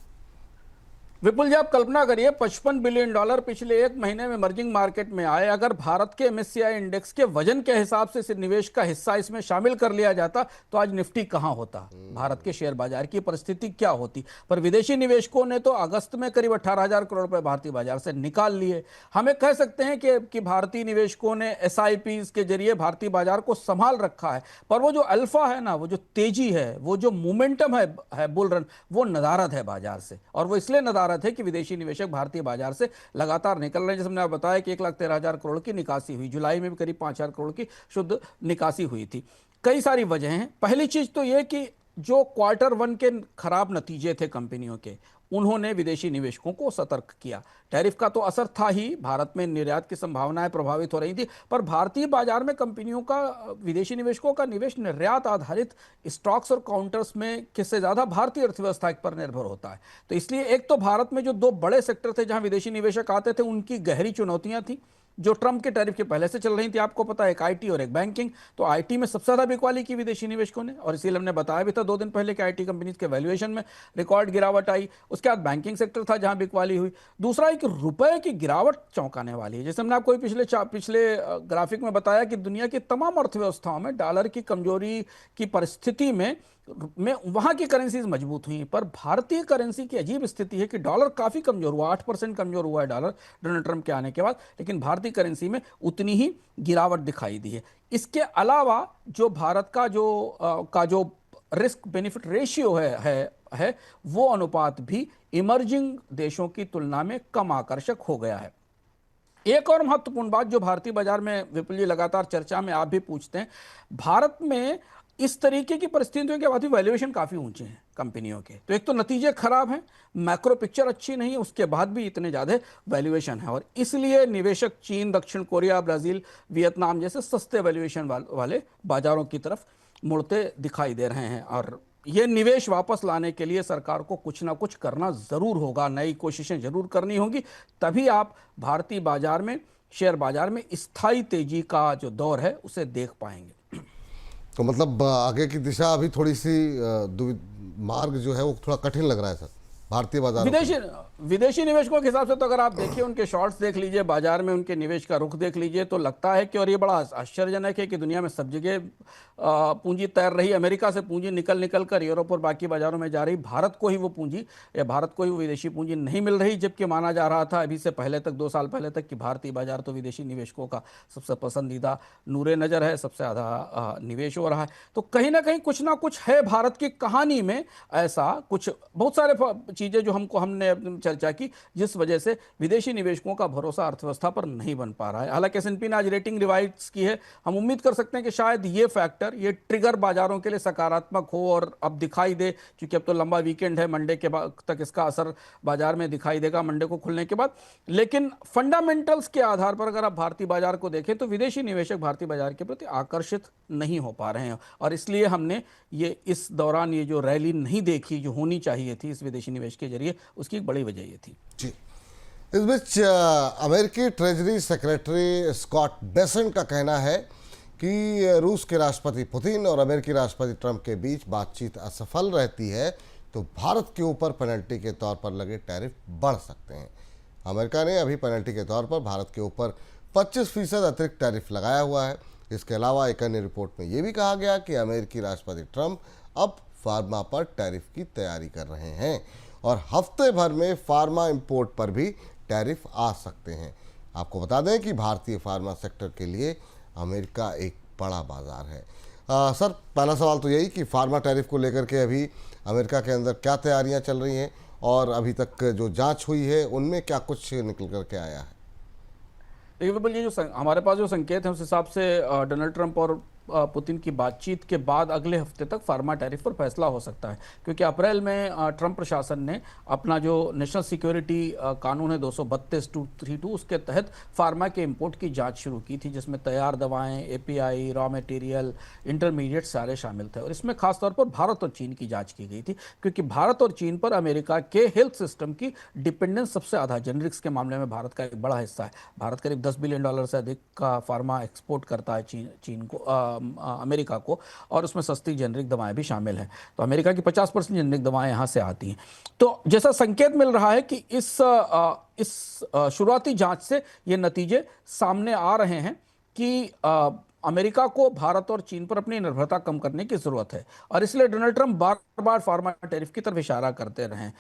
विपुल जी, आप कल्पना करिए, $55 बिलियन पिछले एक महीने में इमर्जिंग मार्केट में आए। अगर भारत के एमएससीआई इंडेक्स के वजन के हिसाब से इस निवेश का हिस्सा इसमें शामिल कर लिया जाता, तो आज निफ्टी कहां होता, भारत के शेयर बाजार की परिस्थिति क्या होती। पर विदेशी निवेशकों ने तो अगस्त में करीब 18,000 करोड़ रुपए भारतीय बाजार से निकाल लिए। हमें कह सकते हैं कि भारतीय निवेशकों ने एसआईपी के जरिए भारतीय बाजार को संभाल रखा है, पर वो जो अल्फा है ना, वो जो तेजी है, वो जो मोमेंटम है बुल रन, वो नदारद है बाजार से। और वो इसलिए नदारद है कि विदेशी निवेशक भारतीय बाजार से लगातार निकल रहे हैं। जैसे हमने बताया कि 1,13,000 करोड़ की निकासी हुई, जुलाई में भी करीब 5,000 करोड़ की शुद्ध निकासी हुई थी। कई सारी वजह हैं। पहली चीज तो यह कि जो Q1 के खराब नतीजे थे कंपनियों के, उन्होंने विदेशी निवेशकों को सतर्क किया। टैरिफ का तो असर था ही, भारत में निर्यात की संभावनाएं प्रभावित हो रही थी, पर भारतीय बाजार में कंपनियों का, विदेशी निवेशकों का निवेश निर्यात आधारित स्टॉक्स और काउंटर्स में किससे ज्यादा भारतीय अर्थव्यवस्था पर निर्भर होता है। तो इसलिए एक तो भारत में जो दो बड़े सेक्टर थे जहां विदेशी निवेशक आते थे, उनकी गहरी चुनौतियां थी जो ट्रंप के टैरिफ के पहले से चल रही थी। आपको पता है, एक आईटी और एक बैंकिंग। तो आईटी में सबसे ज्यादा बिकवाली की विदेशी निवेशकों ने, और इसीलिए हमने बताया भी था 2 दिन पहले कि आईटी कंपनीज के वैल्यूएशन में रिकॉर्ड गिरावट आई। उसके बाद बैंकिंग सेक्टर था जहां बिकवाली हुई। दूसरा एक रुपए की गिरावट चौंकाने वाली है। जैसे हमने आपको पिछले ग्राफिक में बताया कि दुनिया की तमाम अर्थव्यवस्थाओं में डॉलर की कमजोरी की परिस्थिति में वहां की करेंसीज मजबूत हुई, पर भारतीय करेंसी की अजीब स्थिति है कि डॉलर काफी कमजोर हुआ, 8% कमजोर हुआ है डॉलर डोनाल्ड ट्रंप के आने के बाद, लेकिन भारतीय करेंसी में उतनी ही गिरावट दिखाई दी है। इसके अलावा जो भारत का जो रिस्क बेनिफिट रेशियो है वो अनुपात भी इमर्जिंग देशों की तुलना में कम आकर्षक हो गया है। एक और महत्वपूर्ण बात जो भारतीय बाजार में, विपुल जी, लगातार चर्चा में आप भी पूछते हैं, भारत में इस तरीके की परिस्थितियों के बाद भी वैल्यूएशन काफी ऊंचे हैं कंपनियों के। तो एक तो नतीजे खराब हैं, मैक्रो पिक्चर अच्छी नहीं है, उसके बाद भी इतने ज्यादा वैल्यूएशन है, और इसलिए निवेशक चीन, दक्षिण कोरिया, ब्राजील, वियतनाम जैसे सस्ते वैल्यूएशन वाले बाजारों की तरफ मुड़ते दिखाई दे रहे हैं। और ये निवेश वापस लाने के लिए सरकार को कुछ ना कुछ करना जरूर होगा, नई कोशिशें जरूर करनी होंगी, तभी आप भारतीय बाजार में, शेयर बाजार में स्थायी तेजी का जो दौर है उसे देख पाएंगे। तो मतलब आगे की दिशा अभी थोड़ी सी मार्ग जो है वो थोड़ा कठिन लग रहा है सर भारतीय बाजार। विदेशी निवेशकों के हिसाब से तो अगर आप देखिए, उनके शॉर्ट्स देख लीजिए, बाजार में उनके निवेश का रुख देख लीजिए, तो लगता है कि, और ये बड़ा आश्चर्यजनक है कि दुनिया में सब जगह पूंजी तैर रही, अमेरिका से पूंजी निकल कर यूरोप और बाकी बाजारों में जा रही, भारत को ही वो पूंजी या भारत को ही वो विदेशी पूंजी नहीं मिल रही, जबकि माना जा रहा था अभी से पहले तक, 2 साल पहले तक, कि भारतीय बाजार तो विदेशी निवेशकों का सबसे पसंदीदा नूरे नजर है, सबसे ज़्यादा निवेश हो रहा है। तो कहीं ना कुछ है भारत की कहानी में ऐसा कुछ, बहुत सारे चीज़ें जो हमने चर्चा की, जिस वजह से विदेशी निवेशकों का भरोसा अर्थव्यवस्था पर नहीं बन पा रहा है। हालांकि S&P ने आज रेटिंग रिवाइज की है, हम उम्मीद कर सकते हैं कि शायद ये फैक्टर, ये ट्रिगर बाजारों के लिए सकारात्मक हो और अब दिखाई दे, क्योंकि अब तो लंबा वीकेंड है, मंडे के बाद तक इसका असर बाजार में दिखाई देगा, मंडे को खुलने के बाद। लेकिन फंडामेंटल्स के आधार पर अगर आप भारतीय बाजार को देखें तो विदेशी निवेशक भारतीय बाजार के प्रति आकर्षित नहीं हो पा रहे हैं, और इसलिए हमने ये इस दौरान ये जो रैली नहीं देखी जो होनी चाहिए थी इस विदेशी निवेश के जरिए, उसकी एक बड़ी वजह ये थी। जी, इस बीच अमेरिकी ट्रेजरी सेक्रेटरी स्कॉट बेसेंट का कहना है कि रूस के राष्ट्रपति पुतिन और अमेरिकी राष्ट्रपति ट्रंप के बीच बातचीत असफल रहती है तो भारत के ऊपर पेनल्टी के तौर पर लगे टैरिफ बढ़ सकते हैं। अमेरिका ने अभी पेनल्टी के तौर पर भारत के ऊपर 25% अतिरिक्त टैरिफ लगाया हुआ है। इसके अलावा एक अन्य रिपोर्ट में यह भी कहा गया कि अमेरिकी राष्ट्रपति ट्रंप अब फार्मा पर टैरिफ की तैयारी कर रहे हैं और हफ्ते भर में फार्मा इंपोर्ट पर भी टैरिफ आ सकते हैं। आपको बता दें कि भारतीय फार्मा सेक्टर के लिए अमेरिका एक बड़ा बाजार है। सर, पहला सवाल तो यही कि फार्मा टैरिफ को लेकर के अभी अमेरिका के अंदर क्या तैयारियां चल रही हैं और अभी तक जो जांच हुई है उनमें क्या कुछ निकल कर के आया है? देखिए विपुल जी, हमारे पास जो संकेत है उस हिसाब से डोनाल्ड ट्रंप और पुतिन की बातचीत के बाद अगले हफ्ते तक फार्मा टैरिफ पर फैसला हो सकता है, क्योंकि अप्रैल में ट्रंप प्रशासन ने अपना जो नेशनल सिक्योरिटी कानून है 232 उसके तहत फार्मा के इंपोर्ट की जांच शुरू की थी, जिसमें तैयार दवाएं, एपीआई, रॉ मटेरियल, इंटरमीडिएट सारे शामिल थे। और इसमें खासतौर पर भारत और चीन की जांच की गई थी, क्योंकि भारत और चीन पर अमेरिका के हेल्थ सिस्टम की डिपेंडेंस सबसे आधा जेनरिक्स के मामले में भारत का एक बड़ा हिस्सा है। भारत करीब $10 बिलियन से अधिक का फार्मा एक्सपोर्ट करता है चीन को, अमेरिका को, और उसमें सस्ती जेनरिक दवाएं भी शामिल हैं। तो अमेरिका की 50% जेनरिक दवाएं यहां से आती हैं। तो जैसा संकेत मिल रहा है कि इस शुरुआती जांच से ये नतीजे सामने आ रहे हैं कि अमेरिका को भारत और चीन पर अपनी निर्भरता कम करने की जरूरत है, और इसलिए डोनाल्ड ट्रंप बार बार फार्मा टैरिफ की तरफ इशारा करते रहे हैं।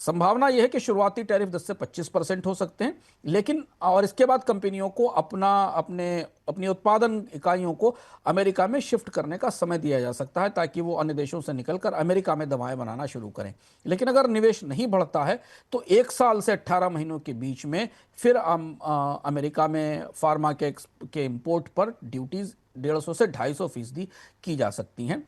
संभावना यह है कि शुरुआती टैरिफ 10 से 25% हो सकते हैं, लेकिन और इसके बाद कंपनियों को अपनी उत्पादन इकाइयों को अमेरिका में शिफ्ट करने का समय दिया जा सकता है, ताकि वो अन्य देशों से निकलकर अमेरिका में दवाएं बनाना शुरू करें। लेकिन अगर निवेश नहीं बढ़ता है तो 1 साल से 18 महीनों के बीच में फिर अमेरिका में फार्मा के इंपोर्ट पर ड्यूटीज 150 से 250% की जा सकती हैं।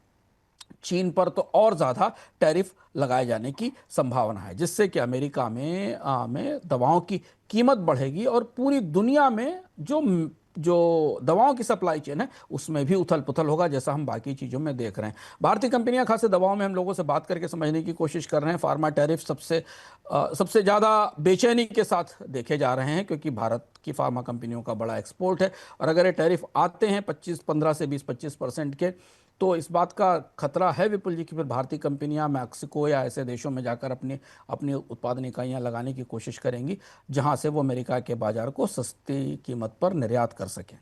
चीन पर तो और ज़्यादा टैरिफ लगाए जाने की संभावना है, जिससे कि अमेरिका में दवाओं की कीमत बढ़ेगी और पूरी दुनिया में जो दवाओं की सप्लाई चेन है उसमें भी उथल पुथल होगा, जैसा हम बाकी चीज़ों में देख रहे हैं। भारतीय कंपनियां खासे दवाओं में हम लोगों से बात करके समझने की कोशिश कर रहे हैं। फार्मा टैरिफ सबसे ज़्यादा बेचैनी के साथ देखे जा रहे हैं, क्योंकि भारत की फार्मा कंपनियों का बड़ा एक्सपोर्ट है, और अगर ये टैरिफ आते हैं 15 से 20-25% के, तो इस बात का खतरा है विपुल जी कि फिर भारतीय कंपनियां मैक्सिको या ऐसे देशों में जाकर अपनी उत्पादन इकाइयां लगाने की कोशिश करेंगी, जहां से वो अमेरिका के बाजार को सस्ती कीमत पर निर्यात कर सकें।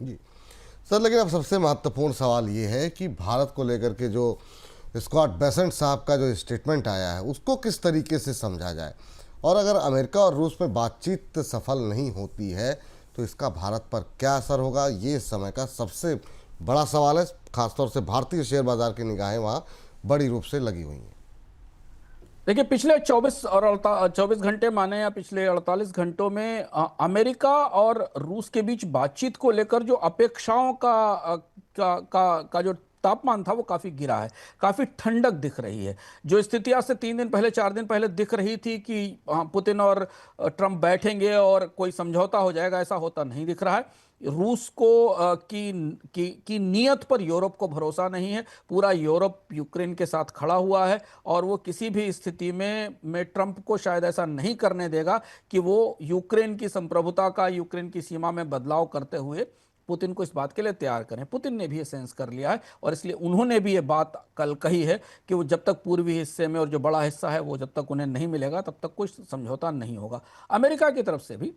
जी सर, लेकिन अब सबसे महत्वपूर्ण सवाल ये है कि भारत को लेकर के जो स्कॉट बेसेंट साहब का जो स्टेटमेंट आया है उसको किस तरीके से समझा जाए, और अगर अमेरिका और रूस में बातचीत सफल नहीं होती है तो इसका भारत पर क्या असर होगा, ये समय का सबसे बड़ा सवाल है। खासतौर से भारतीय शेयर बाजार की निगाहें वहाँ बड़ी रूप से लगी हुई हैं। देखिए, पिछले 24 घंटे माने या पिछले 48 घंटों में अमेरिका और रूस के बीच बातचीत को लेकर जो अपेक्षाओं का जो तापमान था वो काफी गिरा है, काफी ठंडक दिख रही है। जो स्थिति आज से 3 दिन पहले 4 दिन पहले दिख रही थी कि पुतिन और ट्रंप बैठेंगे और कोई समझौता हो जाएगा, ऐसा होता नहीं दिख रहा है। रूस को की नीयत पर यूरोप को भरोसा नहीं है। पूरा यूरोप यूक्रेन के साथ खड़ा हुआ है, और वो किसी भी स्थिति में ट्रंप को शायद ऐसा नहीं करने देगा कि वो यूक्रेन की संप्रभुता का, यूक्रेन की सीमा में बदलाव करते हुए पुतिन को इस बात के लिए तैयार करें। पुतिन ने भी ये सेंस कर लिया है, और इसलिए उन्होंने भी ये बात कल कही है कि वो जब तक पूर्वी हिस्से में और जो बड़ा हिस्सा है वो जब तक उन्हें नहीं मिलेगा तब तक कोई समझौता नहीं होगा। अमेरिका की तरफ से भी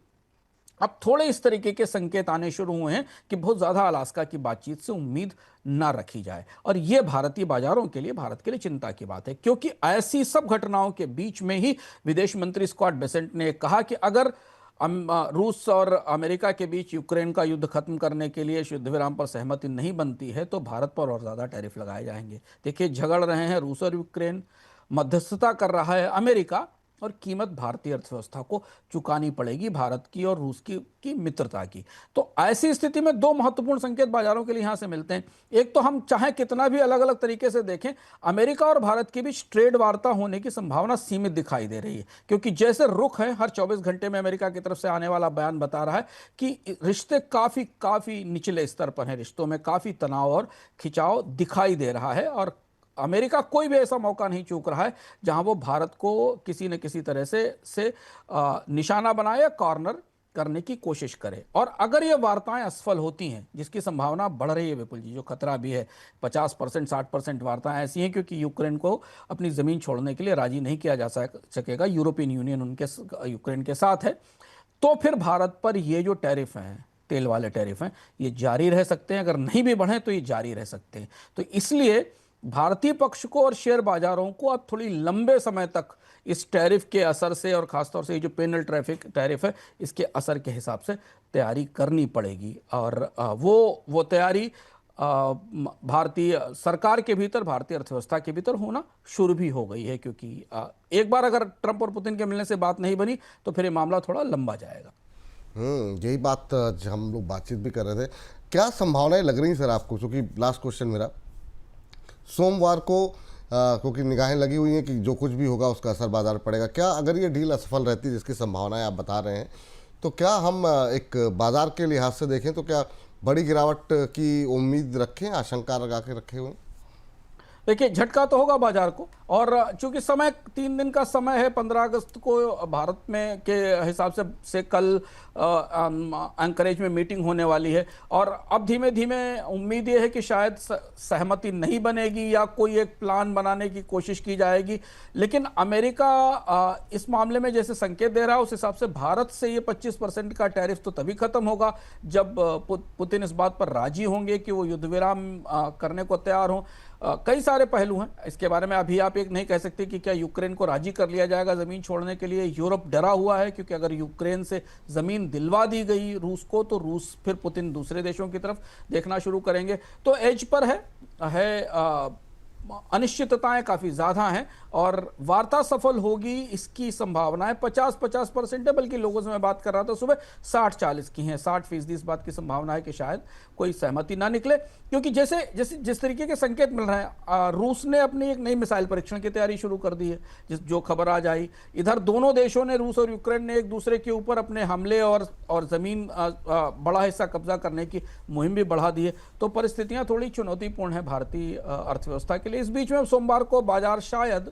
अब थोड़े इस तरीके के संकेत आने शुरू हुए हैं कि बहुत ज्यादा अलास्का की बातचीत से उम्मीद ना रखी जाए, और यह भारतीय बाजारों के लिए, भारत के लिए चिंता की बात है, क्योंकि ऐसी सब घटनाओं के बीच में ही विदेश मंत्री स्कॉट बेसेंट ने कहा कि अगर रूस और अमेरिका के बीच यूक्रेन का युद्ध खत्म करने के लिए युद्ध विराम पर सहमति नहीं बनती है तो भारत पर और ज्यादा टैरिफ लगाए जाएंगे। देखिए, झगड़ रहे हैं रूस और यूक्रेन, मध्यस्थता कर रहा है अमेरिका, और कीमत भारतीय अर्थव्यवस्था को चुकानी पड़ेगी भारत की और रूस की मित्रता की। तो ऐसी स्थिति में 2 महत्वपूर्ण संकेत बाजारों के लिए यहां से मिलते हैं। एक तो हम चाहे कितना भी अलग अलग तरीके से देखें, अमेरिका और भारत के बीच ट्रेड वार्ता होने की संभावना सीमित दिखाई दे रही है, क्योंकि जैसे रुख है, हर 24 घंटे में अमेरिका की तरफ से आने वाला बयान बता रहा है कि रिश्ते काफी निचले स्तर पर हैं, रिश्तों में काफी तनाव और खिंचाव दिखाई दे रहा है, और अमेरिका कोई भी ऐसा मौका नहीं चूक रहा है जहां वो भारत को किसी न किसी तरह से निशाना बनाए या कॉर्नर करने की कोशिश करे। और अगर ये वार्ताएं असफल होती हैं, जिसकी संभावना बढ़ रही है विपुल जी, जो खतरा भी है, 50% 60% वार्ताएं ऐसी हैं क्योंकि यूक्रेन को अपनी जमीन छोड़ने के लिए राजी नहीं किया जा सकेगा, यूरोपियन यूनियन उनके यूक्रेन के साथ है, तो फिर भारत पर ये जो टैरिफ हैं, तेल वाले टैरिफ हैं, ये जारी रह सकते हैं। अगर नहीं भी बढ़े तो ये जारी रह सकते हैं। तो इसलिए भारतीय पक्ष को और शेयर बाजारों को अब थोड़ी लंबे समय तक इस टैरिफ के असर से, और खासतौर से ये जो पेनल टैरिफ है, इसके असर के हिसाब से तैयारी करनी पड़ेगी। और वो तैयारी भारतीय सरकार के भीतर, भारतीय अर्थव्यवस्था के भीतर होना शुरू भी हो गई है, क्योंकि एक बार अगर ट्रंप और पुतिन के मिलने से बात नहीं बनी तो फिर ये मामला थोड़ा लंबा जाएगा। यही बात हम लोग बातचीत भी कर रहे थे। क्या संभावनाएं लग रही सर आपको, क्योंकि लास्ट क्वेश्चन मेरा, सोमवार को क्योंकि निगाहें लगी हुई हैं कि जो कुछ भी होगा उसका असर बाजार पर पड़ेगा, क्या अगर ये डील असफल रहती है जिसकी संभावनाएं आप बता रहे हैं, तो क्या हम एक बाजार के लिहाज से देखें तो क्या बड़ी गिरावट की उम्मीद रखें, आशंका लगा के रखे हुए? देखिए, झटका तो होगा बाजार को, और चूंकि समय 3 दिन का समय है, 15 अगस्त को भारत में के हिसाब से कल एंकरेज में मीटिंग होने वाली है, और अब धीमे धीमे उम्मीद ये है कि शायद सहमति नहीं बनेगी या कोई एक प्लान बनाने की कोशिश की जाएगी। लेकिन अमेरिका इस मामले में जैसे संकेत दे रहा है, उस हिसाब से भारत से ये 25% का टैरिफ तो तभी खत्म होगा जब पुतिन इस बात पर राजी होंगे कि वो युद्ध विराम करने को तैयार हों। कई सारे पहलू हैं इसके बारे में। अभी आप एक नहीं कह सकते कि क्या यूक्रेन को राजी कर लिया जाएगा जमीन छोड़ने के लिए। यूरोप डरा हुआ है, क्योंकि अगर यूक्रेन से जमीन दिलवा दी गई रूस को, तो रूस फिर पुतिन दूसरे देशों की तरफ देखना शुरू करेंगे। तो एज पर है अनिश्चितताएं काफी ज्यादा हैं, और वार्ता सफल होगी इसकी संभावनाएं 50% है, बल्कि लोगों से मैं बात कर रहा था सुबह 60-40 की हैं। 60% इस बात की संभावना है कि शायद कोई सहमति ना निकले, क्योंकि जैसे जिस तरीके के संकेत मिल रहे हैं, रूस ने अपनी एक नई मिसाइल परीक्षण की तैयारी शुरू कर दी है, जो खबर आज आई। इधर दोनों देशों ने, रूस और यूक्रेन ने, एक दूसरे के ऊपर अपने हमले और जमीन बड़ा हिस्सा कब्जा करने की मुहिम भी बढ़ा दी है। तो परिस्थितियां थोड़ी चुनौतीपूर्ण है भारतीय अर्थव्यवस्था के लिए। इस बीच में सोमवार को बाजार शायद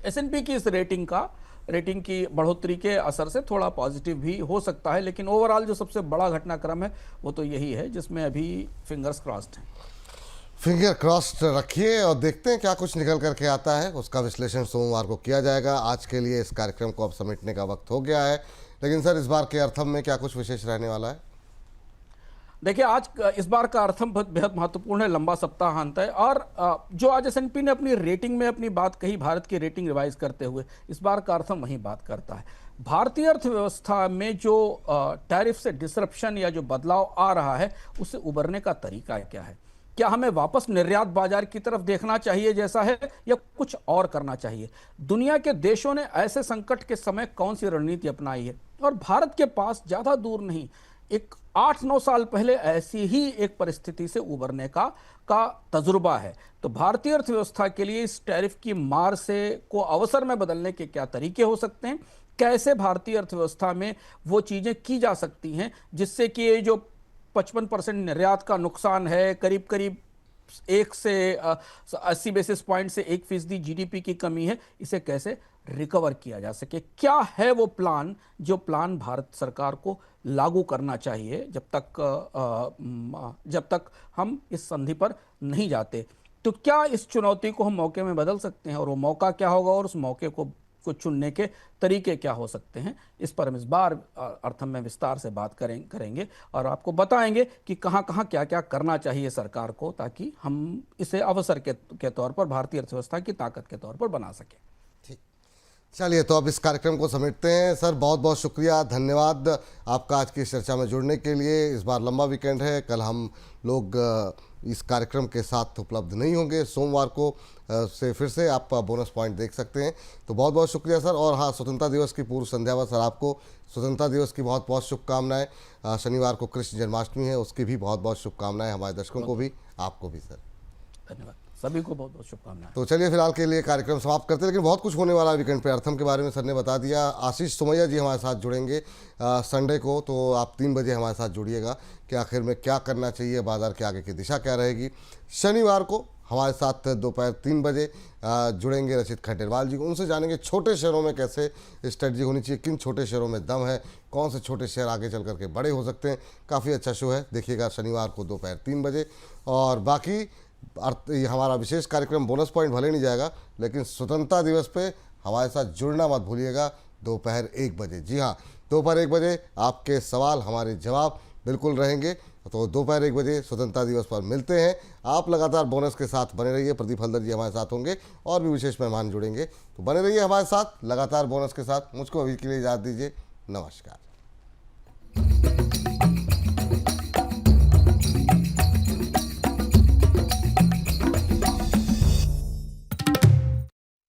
S&P की इस रेटिंग की बढ़ोतरी के असर से थोड़ा पॉजिटिव भी हो सकता है, लेकिन ओवरऑल जो सबसे बड़ा घटनाक्रम है वो तो यही है, जिसमें अभी फिंगर्स क्रॉस्ड हैं। फिंगर क्रॉस्ड रखिए और देखते हैं क्या कुछ निकल करके आता है, उसका विश्लेषण सोमवार को किया जाएगा। आज के लिए इस कार्यक्रम को अब समेटने का वक्त हो गया है, लेकिन सर इस बार के अर्थम में क्या कुछ विशेष रहने वाला है? देखिए, आज इस बार का अर्थम बेहद महत्वपूर्ण है, लंबा सप्ताहांत है, और जो आज S&P ने अपनी रेटिंग में अपनी बात कही, भारत की रेटिंग रिवाइज करते हुए, इस बार का अर्थम वही बात करता है। भारतीय अर्थव्यवस्था में जो टैरिफ से डिसरप्शन या जो बदलाव आ रहा है, उससे उबरने का तरीका क्या है? क्या हमें वापस निर्यात बाजार की तरफ देखना चाहिए जैसा है, या कुछ और करना चाहिए? दुनिया के देशों ने ऐसे संकट के समय कौन सी रणनीति अपनाई है? और भारत के पास ज्यादा दूर नहीं, एक 8-9 साल पहले ऐसी ही एक परिस्थिति से उबरने का तजुर्बा है। तो भारतीय अर्थव्यवस्था के लिए इस टैरिफ की मार से को अवसर में बदलने के क्या तरीके हो सकते हैं? कैसे भारतीय अर्थव्यवस्था में वो चीजें की जा सकती हैं जिससे कि ये जो 55% निर्यात का नुकसान है, करीब करीब 1 से 80 बेसिस पॉइंट से 1% GDP की कमी है, इसे कैसे रिकवर किया जा सके? क्या है वो प्लान, जो प्लान भारत सरकार को लागू करना चाहिए जब तक हम इस संधि पर नहीं जाते? तो क्या इस चुनौती को हम मौके में बदल सकते हैं, और वो मौका क्या होगा, और उस मौके को चुनने के तरीके क्या हो सकते हैं? इस पर हम इस बार अर्थम में विस्तार से बात करेंगे और आपको बताएंगे कि कहां कहां क्या क्या करना चाहिए सरकार को, ताकि हम इसे अवसर के तौर पर भारतीय अर्थव्यवस्था की ताकत के तौर पर बना सकें। ठीक, चलिए तो अब इस कार्यक्रम को समेटते हैं। सर बहुत बहुत शुक्रिया, धन्यवाद आपका आज की इस चर्चा में जुड़ने के लिए। इस बार लंबा वीकेंड है, कल हम लोग इस कार्यक्रम के साथ उपलब्ध नहीं होंगे। सोमवार को से फिर से आप बोनस पॉइंट देख सकते हैं। तो बहुत बहुत शुक्रिया सर। और हाँ, स्वतंत्रता दिवस की पूर्व संध्या पर सर आपको स्वतंत्रता दिवस की बहुत बहुत शुभकामनाएं। शनिवार को कृष्ण जन्माष्टमी है, उसकी भी बहुत बहुत शुभकामनाएं हमारे दर्शकों को भी, आपको भी सर। धन्यवाद, सभी को बहुत बहुत शुभकामनाएं। तो चलिए फिलहाल के लिए कार्यक्रम समाप्त करते हैं, लेकिन बहुत कुछ होने वाला है वीकेंड पे। अर्थम के बारे में सर ने बता दिया। आशीष सोमैया जी हमारे साथ जुड़ेंगे संडे को, तो आप 3 बजे हमारे साथ जुड़िएगा कि आखिर में क्या करना चाहिए, बाजार के आगे की दिशा क्या रहेगी। शनिवार को हमारे साथ दोपहर 3 बजे जुड़ेंगे रचित खंडेलवाल जी। उनसे जानेंगे छोटे शहरों में कैसे स्ट्रेटजी होनी चाहिए, किन छोटे शहरों में दम है, कौन से छोटे शहर आगे चल करके बड़े हो सकते हैं। काफ़ी अच्छा शो है, देखिएगा शनिवार को दोपहर 3 बजे। और बाकी ये हमारा विशेष कार्यक्रम बोनस पॉइंट भले नहीं जाएगा, लेकिन स्वतंत्रता दिवस पे हमारे साथ जुड़ना मत भूलिएगा दोपहर 1 बजे। जी हाँ, दोपहर 1 बजे आपके सवाल हमारे जवाब बिल्कुल रहेंगे। तो दोपहर 1 बजे स्वतंत्रता दिवस पर मिलते हैं। आप लगातार बोनस के साथ बने रहिए। प्रदीप हल्दर जी हमारे साथ होंगे और भी विशेष मेहमान जुड़ेंगे, तो बने रहिए हमारे साथ लगातार बोनस के साथ। मुझको अभी के लिए इजाज़त दीजिए, नमस्कार।